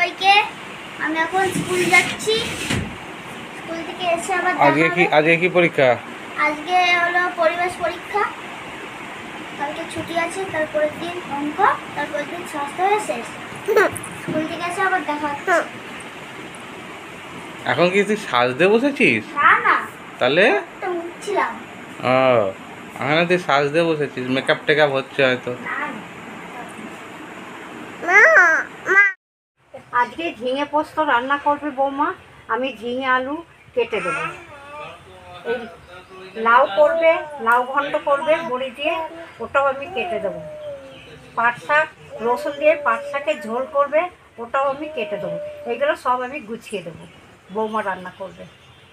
সবাইকে। আমি এখন স্কুল যাচ্ছি। স্কুল থেকে এসে আবার আজকে কি পরীক্ষা? আজকে হলো পরিবেশ পরীক্ষা। কালকে ছুটি আছে, তারপরের দিন অঙ্ক, তারপরের দিন স্বাস্থ্য হয়ে শেষ। স্কুল থেকে এসে আবার দেখা হচ্ছে। এখন কি তুই সাজতে বসেছিস? না, তাহলে তো উঠছিলাম। ও, এখন তুই সাজতে বসেছিস, মেকআপ টেকআপ হচ্ছে হয়তো। আজকে ঝিঙে পোস্ত রান্না করবে বৌমা। আমি ঝিঙে আলু কেটে দেবো। এই লাউ করবে, লাউ ঘন্ট করবে বড়ি দিয়ে, ওটাও আমি কেটে দেবো। পাট শাক রসুন দিয়ে পাট শাকের ঝোল করবে, ওটাও আমি কেটে দেবো। এইগুলো সব আমি গুছিয়ে দেবো, বৌমা রান্না করবে।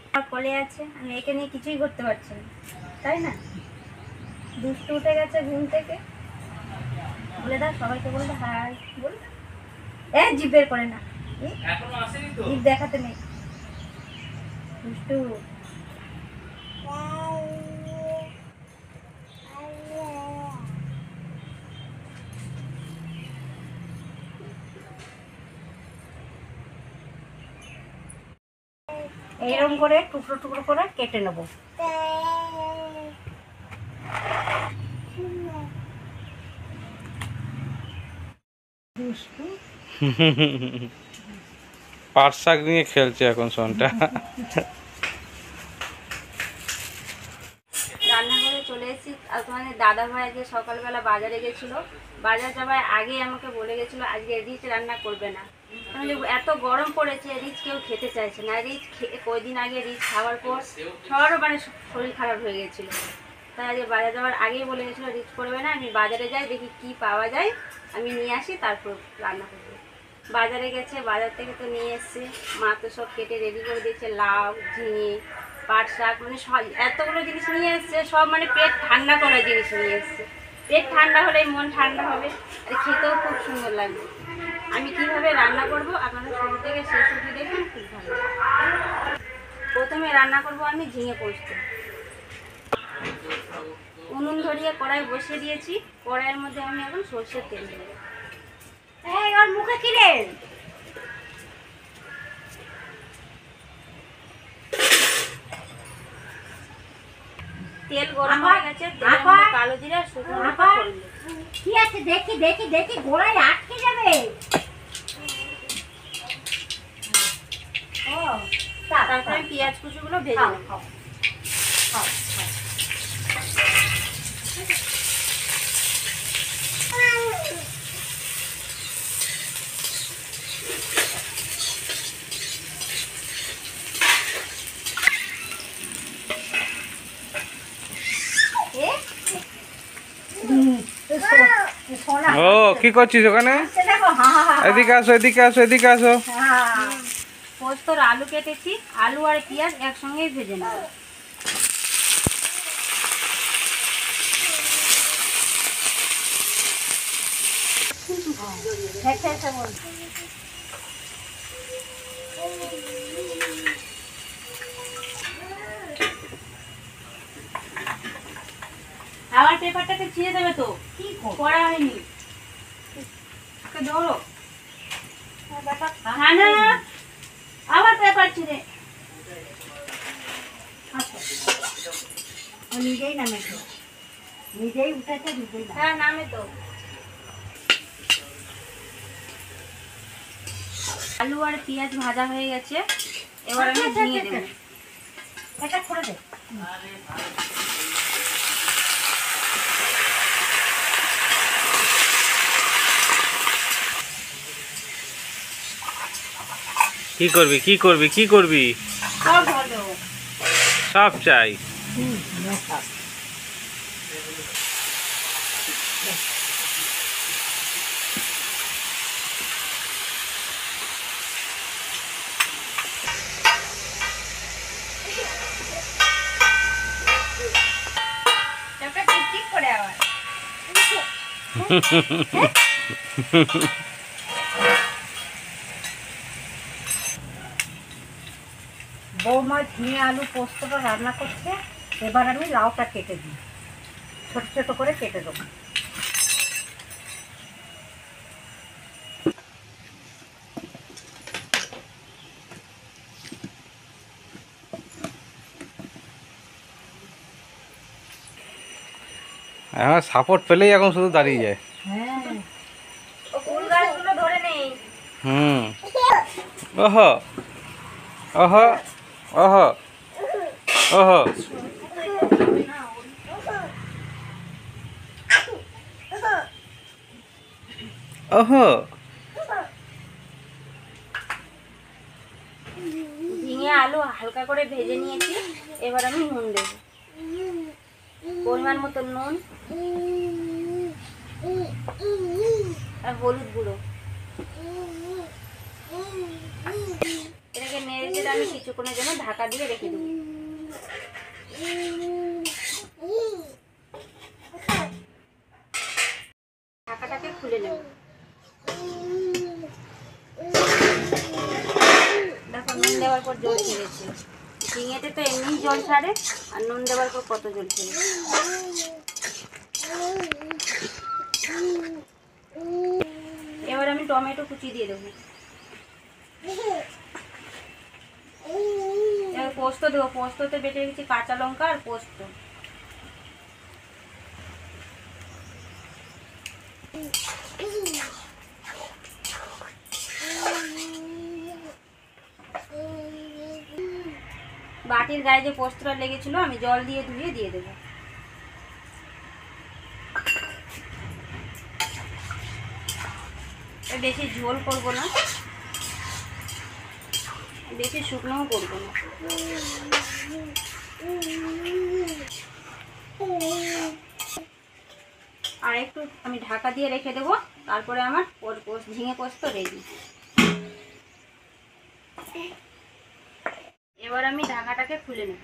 আমার কোলে আছে, আমি একে নিয়ে কিছুই করতে পারছি না, তাই না? দুষ্টু উঠে গেছে ঘুম থেকে। বলে দাও সবাইকে, বলে দাও হাই বল। জিভ বের করে না, জিভ দেখাতে নেই। দুষ্টু। এইরকম করে টুকরো টুকরো করে কেটে নেব। পাট শাক নিয়ে খেলছে এখন সোনটা। রান্নাঘরে চলে এসেছি। আর তোমাদের দাদা ভাই আজকে সকালবেলা বাজারে গেছিলো। বাজার যাওয়ার আগে আমাকে বলে গেছিলো আজকে রিচ রান্না করবে না। তাহলে এত গরম পড়েছে, রিচ কেউ খেতে চাইছে না। রিচ কয়েকদিন আগে রিচ খাওয়ার পর সবারও মানে শরীর খারাপ হয়ে গেছিলো। তাই আজকে বাজার যাওয়ার আগেই বলে গেছিলো রিচ করবে না, আমি বাজারে যাই, দেখি কি পাওয়া যায়, আমি নিয়ে আসি, তারপর রান্না করবো। বাজারে গেছে, বাজার থেকে তো নিয়ে এসছে। মা তো সব কেটে রেডি করে দিয়েছে, লাউ, ঝিঙে, পাট শাক, মানে সব এতগুলো জিনিস নিয়ে এসছে। সব মানে পেট ঠান্ডা করা জিনিস নিয়ে এসছে। পেট ঠান্ডা হলেই মন ঠান্ডা হবে, আর খেতেও খুব সুন্দর লাগবে। আমি কিভাবে রান্না করব আপনারা শুরু থেকে শেষ অবধি দেখুন, খুব ভালো। প্রথমে রান্না করব আমি ঝিঙে পোস্ত। উনুন ধরিয়ে কড়াই বসিয়ে দিয়েছি। কড়াইয়ের মধ্যে আমি এখন সরষের তেল দেবো। ওর মুখে কি রে? তেল গরম হয়ে গেছে, তেলের মধ্যে কালো জিরা, শুকনো লঙ্কা ফোড়ন দেব। কি আছে দেখি দেখি দেখি, গোড়ায় আটকে যাবে। ও তারপরে আমি পেঁয়াজ কুচিগুলো ভেজে নেব। ও, কি করছিস ওখানে? এদিকে আসো, এদিকে আসো, এদিকে আসো। পোস্তর আলু কেটেছি, আলু আর পেঁয়াজ একসঙ্গেই ভেজে নেব। আবার পেপারটাকে ছিঁড়ে দেবে তো, কি করা হয়নি। ধরো, হ্যাঁ না, আবার পেপার ছিঁড়ে। নিজেই নামেছে, নিজেই উঠেছে, নিজেই নামে। হ্যাঁ নামে তো। আলু আর পেঁয়াজ ভাজা হয়ে গেছে, এবার আমি ঝিঙে দেবো। এটা করে দে। কি করবি, কি করবি, কি করবি? সব ভালো। সব চাই। ঠিক করে আবার বৌমা ঝিঙে আলু পোস্তটা রান্না করছে। এবার আমি লাউটা কেটে দিই, ছোট ছোট করে কেটে দেবো। এখন সাপোর্ট পেলেই এখন শুধু দাঁড়িয়ে যায়। হ্যাঁ ও ফুল গাছগুলো ধরে নেই। হুম। ওহো ওহো ওহো ওহো ওহো। ঝিঙে আলু হালকা করে ভেজে নিয়েছি, এবার আমি নুন দেব, পরিমাণ মতো নুন আর হলুদ গুঁড়ো। এটাকে নেড়ে চেড়ে আমি কিছুক্ষণের জন্য ঢাকা দিয়ে রেখে দেবো। ঢাকাটাকে খুলে নেব। দেখো নুন দেওয়ার পর জল ছেড়েছে। ঝিঙেতে তো এমনি জল ছাড়ে, আর নুন দেওয়ার পর কত জল ছেড়েছে। এবার আমি টমেটো কুচি দিয়ে দেবো। এবার পোস্ত দেবো। পোস্ততে বেটে রেখেছি কাঁচা লঙ্কা আর পোস্ত। বাটির গায়ে যে পোস্তটা লেগেছিল আমি জল দিয়ে ধুয়ে দিয়ে দেবো। বেশি ঝোল করব না, বেশি শুকনোও করব না। আর একটু আমি ঢাকা দিয়ে রেখে দেবো, তারপরে আমার ঝিঙে পোস্ত রেডি। এবার আমি ঢাকাটাকে খুলে নেব।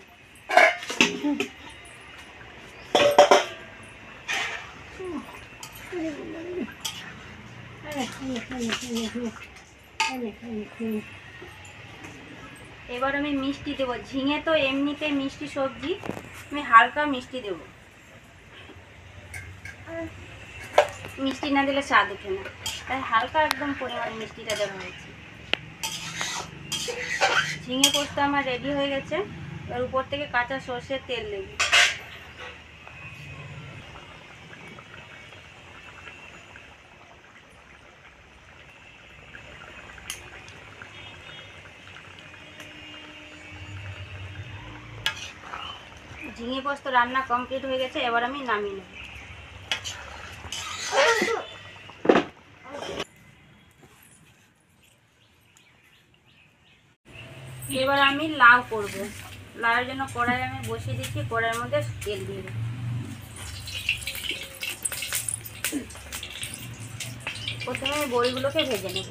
এবার আমি মিষ্টি দেবো। ঝিঙে তো এমনিতে মিষ্টি সবজি, আমি হালকা মিষ্টি দেবো। মিষ্টি না দিলে স্বাদ ওঠে না, তাই হালকা একদম পরিমাণ মিষ্টিটা দেওয়া হয়েছে। ঝিঙে পোস্ত আমার রেডি হয়ে গেছে। এবার উপর থেকে কাঁচা সর্ষের তেল দেব। ঝিঙে পোস্ত রান্না কমপ্লিট হয়ে গেছে, এবার আমি নামিয়ে নেব। এবার আমি লাউ করব। লাউয়ের জন্য কড়াই আমি বসিয়ে দিচ্ছি। কড়াইয়ের মধ্যে তেল দিয়ে দেব। প্রথমে আমি বড়িগুলোকে ভেজে নেব।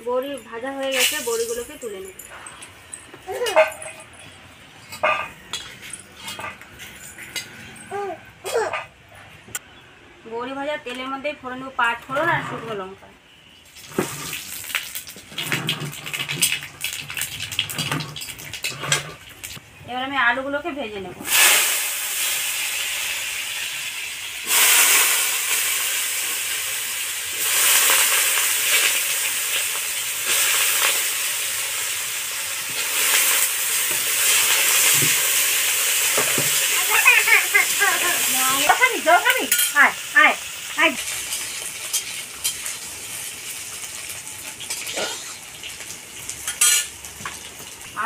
বড়ি ভাজা হয়ে গেছে, বড়িগুলোকে তুলে নেব। বড়ি ভাজা তেলের মধ্যে ফোড়ন দেবো 5 ফোড়ন আর শুকনো লঙ্কা। এবার আমি আলুগুলোকে ভেজে নেব।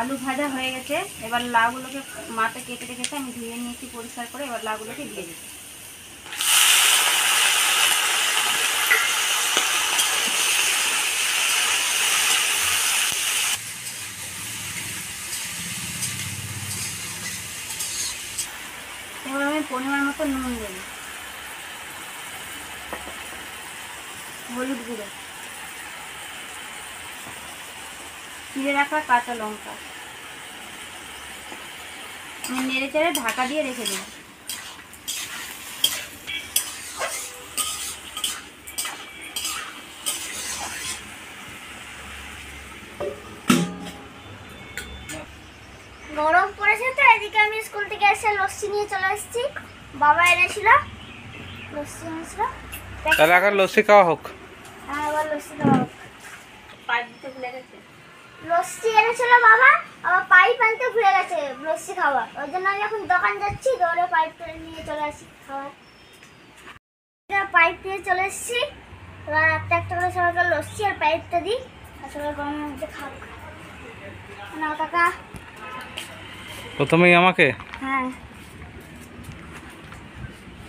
আলু ভাজা হয়ে গেছে। এবার লাউগুলোকে মাথা কেটে রেখেছে, আমি ধুয়ে নিয়েছি পরিষ্কার করে। এবার লাউগুলোকে দিয়ে দিচ্ছি। এবার আমি পরিমাণ মতো নুন দেব, হলুদ গুঁড়ো, চিড়ে রাখা কাঁচা লঙ্কা। আমি নেড়ে চেড়ে ঢাকা দিয়ে রেখে দেব। গরম পড়েছে তো, এদিকে আমি স্কুল থেকে এসে লস্যি নিয়ে চলে এসেছি। বাবা এনেছিল লস্যি এনেছিল, তাহলে এখন লস্যি খাওয়া হোক। হ্যাঁ এবার লস্যি খাওয়া হোক। পাইপ দিতে ভুলে গেছে। লস্যি এনেছিল বাবা, আবার পাইপ আনতে ভুলে গেছে লস্যি খাওয়া। ওই জন্য আমি এখন দোকান যাচ্ছি, দৌড়ে পাইপটা নিয়ে চলে আসি খাওয়া। পাইপ নিয়ে চলে এসেছি, এবার একটা একটা করে সবাইকে লস্যি আর পাইপটা দিই, আর সবাই গরমের মধ্যে খাবো। না কাকা। প্রথমেই আমাকে? হ্যাঁ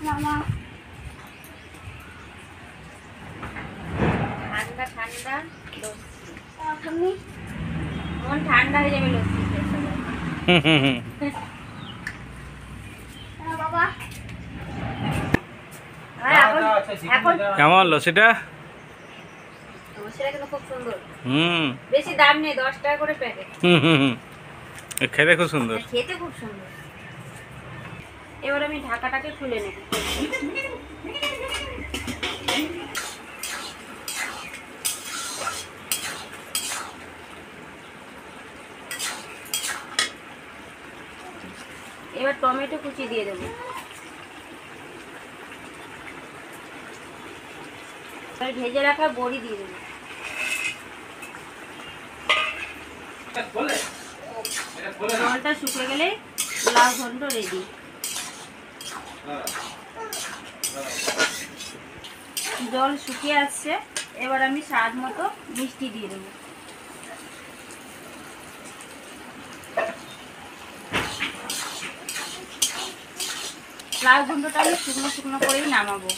মামা। ঠান্ডা ঠান্ডা লস্যি, আমি মন ঠান্ডা হয়ে যাবে লস্যি খেয়ে সবার। বাবা আর এখন কেমন লস্যিটা? লস্যিটা কিন্তু খুব সুন্দর, হুম বেশি দাম নেই, 10 টাকা করে প্যাকেট। খেতে খুব সুন্দর। খেতে খুব সুন্দর। এবার আমি ঢাকাটাকে খুলে নেব। এবার টমেটো কুচি দিয়ে দেবো। এবার ভেজে রাখা বড়ি দিয়ে দেবো। জলটা শুকিয়ে গেলে লাউ ঘন্ট রেডি। জল শুকিয়ে আসছে, এবার আমি স্বাদ মতো মিষ্টি দিয়ে দেবো। লাউ ঘন্টটা আমি শুকনো শুকনো করেই নামাবো।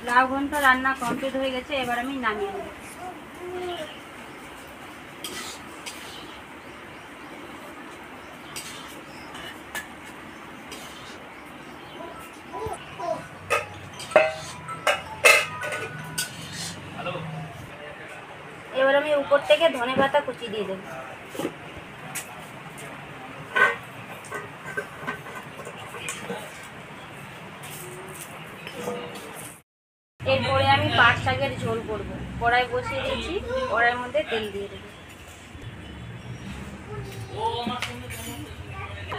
লাউ ঘন্ট রান্না কমপ্লিট হয়ে গেছে, এবার আমি নামিয়ে নেব। এবার আমি উপর থেকে ধনেপাতা কুচি দিয়ে দেব। এরপরে আমি পাট শাকের ঝোল করব। কড়াই বসিয়ে দিয়েছি, কড়াইয়ের মধ্যে তেল দিয়ে দেব।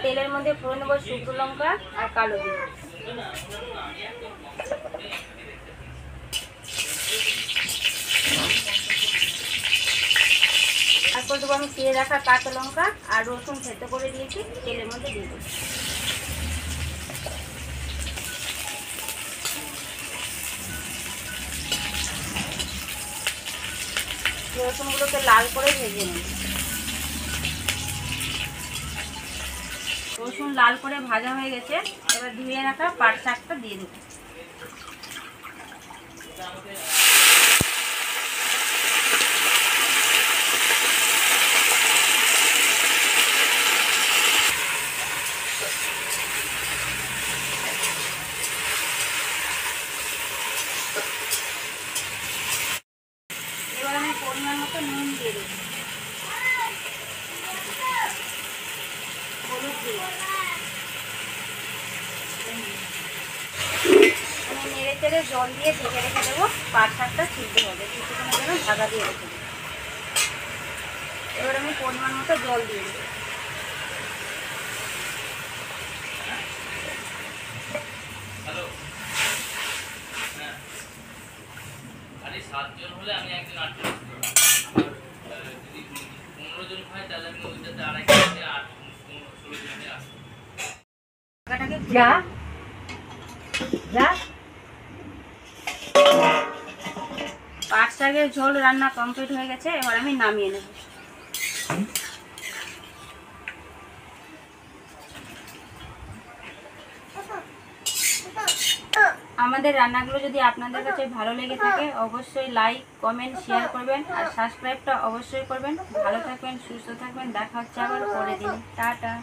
তেলের মধ্যে ফোড়ন দেবো শুকনো লঙ্কা আর কালো জিরে। তারপর দেবো আমি চিড়ে রাখা কাঁচা লঙ্কা আর রসুন সেদ্ধ করে দিয়েছি, তেলের মধ্যে দিয়ে দেবো। রসুনগুলোকে লাল করে ভেজে নেব। রসুন লাল করে ভাজা হয়ে গেছে, এবার ধুয়ে রাখা পাট শাকটা দিয়ে দেবো। এবার আমি পরিমাণ মতো নুন দিয়ে দেবো, হলুদ দিয়ে নেড়ে চেড়ে জল দিয়ে ঢেকে রেখে দেবো। পাট শাকটা সিদ্ধ হবে, কিছুক্ষণের জন্য ঢাকা দিয়ে রেখে দেবো। এবার আমি পরিমাণ মতো জল দিয়ে দেবো। ঢাকাটাকে খুলে যা দেবো। যা পাট শাকের ঝোল রান্না কমপ্লিট হয়ে গেছে, এবার আমি নামিয়ে নেব। আমাদের রান্নাগুলো যদি আপনাদের কাছে ভালো লেগে থাকে অবশ্যই লাইক কমেন্ট শেয়ার করবেন আর সাবস্ক্রাইবটা অবশ্যই করবেন। ভালো থাকবেন, সুস্থ থাকবেন, দেখা হচ্ছে আবার পরের দিন। টাটা।